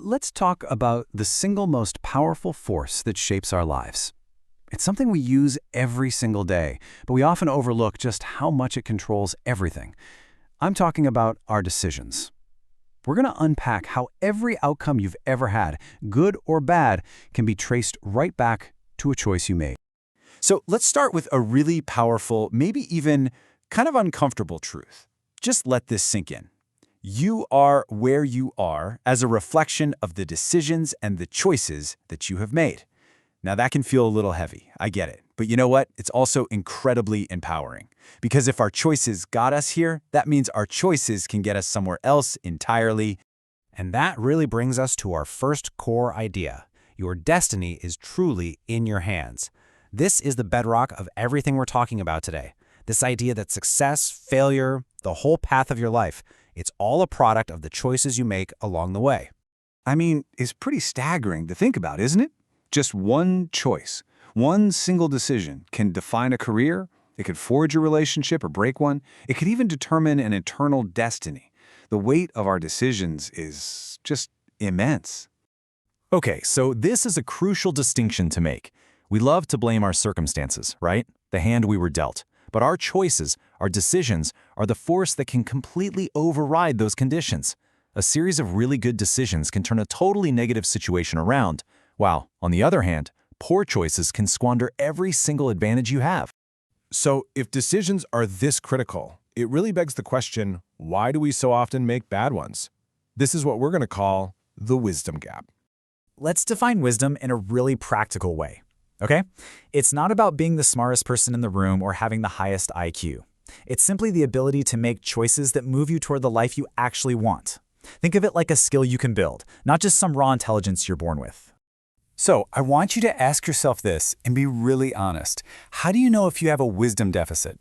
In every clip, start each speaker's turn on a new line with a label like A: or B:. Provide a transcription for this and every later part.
A: let's talk about the single most powerful force that shapes our lives. It's something we use every single day, but we often overlook just how much it controls everything. I'm talking about our decisions. We're going to unpack how every outcome you've ever had, good or bad, can be traced right back to a choice you made.
B: So let's start with a really powerful, maybe even kind of uncomfortable truth. Just let this sink in. You are where you are as a reflection of the decisions and the choices that you have made. Now that can feel a little heavy, I get it. But you know what? It's also incredibly empowering. Because if our choices got us here, that means our choices can get us somewhere else entirely.
C: And that really brings us to our first core idea. Your destiny is truly in your hands. This is the bedrock of everything we're talking about today. This idea that success, failure, the whole path of your life, it's all a product of the choices you make along the way.
D: I mean, it's pretty staggering to think about, isn't it? Just one choice, one single decision can define a career, it could forge a relationship or break one, it could even determine an eternal destiny. The weight of our decisions is just immense.
B: Okay, so this is a crucial distinction to make. We love to blame our circumstances, right? The hand we were dealt. But our choices, our decisions, are the force that can completely override those conditions. A series of really good decisions can turn a totally negative situation around, while, on the other hand, poor choices can squander every single advantage you have.
E: So if decisions are this critical, it really begs the question, why do we so often make bad ones? This is what we're going to call the wisdom gap.
C: Let's define wisdom in a really practical way. Okay? It's not about being the smartest person in the room or having the highest IQ. It's simply the ability to make choices that move you toward the life you actually want. Think of it like a skill you can build, not just some raw intelligence you're born with.
A: So, I want you to ask yourself this and be really honest. How do you know if you have a wisdom deficit?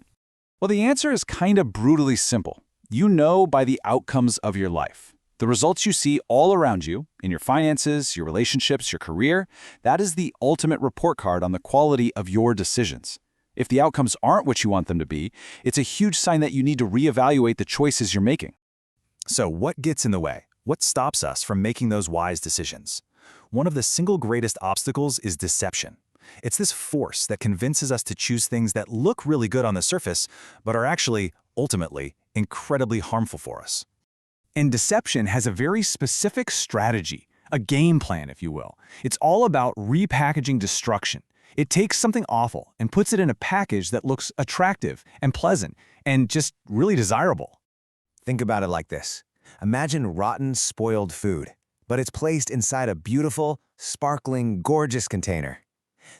D: Well, the answer is kind of brutally simple. You know by the outcomes of your life. The results you see all around you, in your finances, your relationships, your career, that is the ultimate report card on the quality of your decisions. If the outcomes aren't what you want them to be, it's a huge sign that you need to reevaluate the choices you're making.
B: So what gets in the way? What stops us from making those wise decisions? One of the single greatest obstacles is deception. It's this force that convinces us to choose things that look really good on the surface, but are actually, ultimately, incredibly harmful for us.
D: And deception has a very specific strategy, a game plan, if you will. It's all about repackaging destruction. It takes something awful and puts it in a package that looks attractive and pleasant and just really desirable.
F: Think about it like this. Imagine rotten, spoiled food, but it's placed inside a beautiful, sparkling, gorgeous container.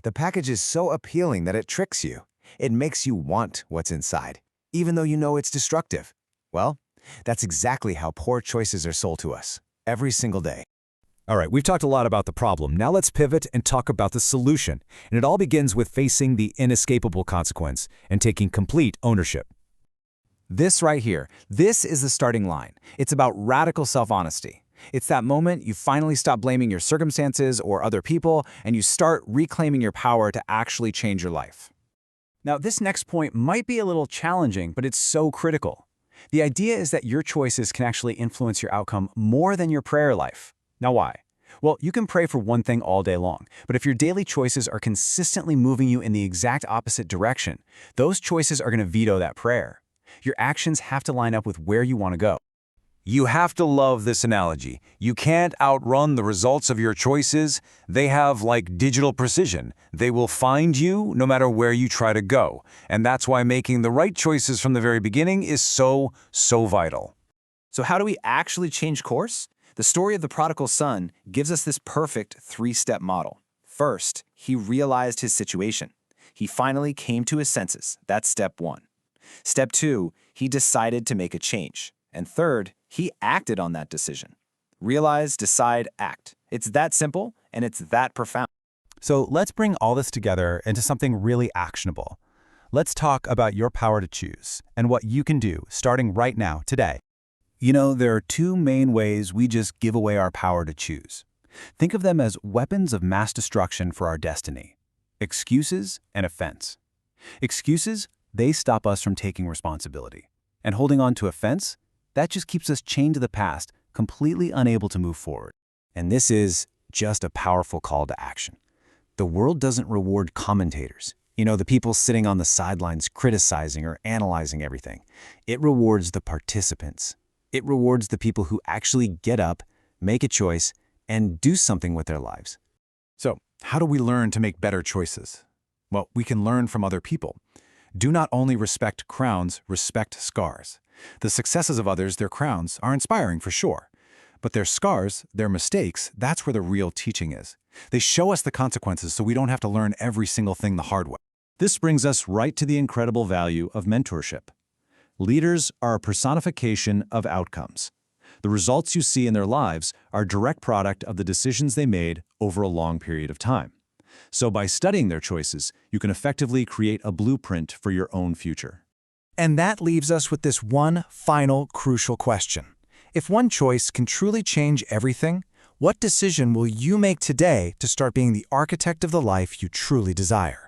F: The package is so appealing that it tricks you. It makes you want what's inside, even though you know it's destructive. Well, that's exactly how poor choices are sold to us, every single day.
C: All right, we've talked a lot about the problem. Now let's pivot and talk about the solution. And it all begins with facing the inescapable consequence and taking complete ownership.
G: This right here, this is the starting line. It's about radical self-honesty. It's that moment you finally stop blaming your circumstances or other people, and you start reclaiming your power to actually change your life.
A: Now, this next point might be a little challenging, but it's so critical. The idea is that your choices can actually influence your outcome more than your prayer life. Now, why? Well, you can pray for one thing all day long, but if your daily choices are consistently moving you in the exact opposite direction, those choices are going to veto that prayer. Your actions have to line up with where you want to go.
H: You have to love this analogy. You can't outrun the results of your choices. They have like digital precision. They will find you no matter where you try to go. And that's why making the right choices from the very beginning is so vital.
G: So how do we actually change course? The story of the prodigal son gives us this perfect three-step model. First, he realized his situation. He finally came to his senses. That's step one. Step two, he decided to make a change. And third, he acted on that decision. Realize, decide, act. It's that simple, and it's that profound.
C: So let's bring all this together into something really actionable. Let's talk about your power to choose and what you can do starting right now, today.
A: You know, there are two main ways we just give away our power to choose. Think of them as weapons of mass destruction for our destiny: excuses and offense. Excuses, they stop us from taking responsibility. And holding on to offense, that just keeps us chained to the past, completely unable to move forward.
B: And this is just a powerful call to action. The world doesn't reward commentators. The people sitting on the sidelines criticizing or analyzing everything. It rewards the participants. It rewards the people who actually get up, make a choice, and do something with their lives.
D: So, how do we learn to make better choices? Well, we can learn from other people. Do not only respect crowns, respect scars. The successes of others, their crowns, are inspiring for sure. But their scars, their mistakes, that's where the real teaching is. They show us the consequences so we don't have to learn every single thing the hard way. This brings us right to the incredible value of mentorship. Leaders are a personification of outcomes. The results you see in their lives are a direct product of the decisions they made over a long period of time. So by studying their choices, you can effectively create a blueprint for your own future.
C: And that leaves us with this one final crucial question. If one choice can truly change everything, what decision will you make today to start being the architect of the life you truly desire?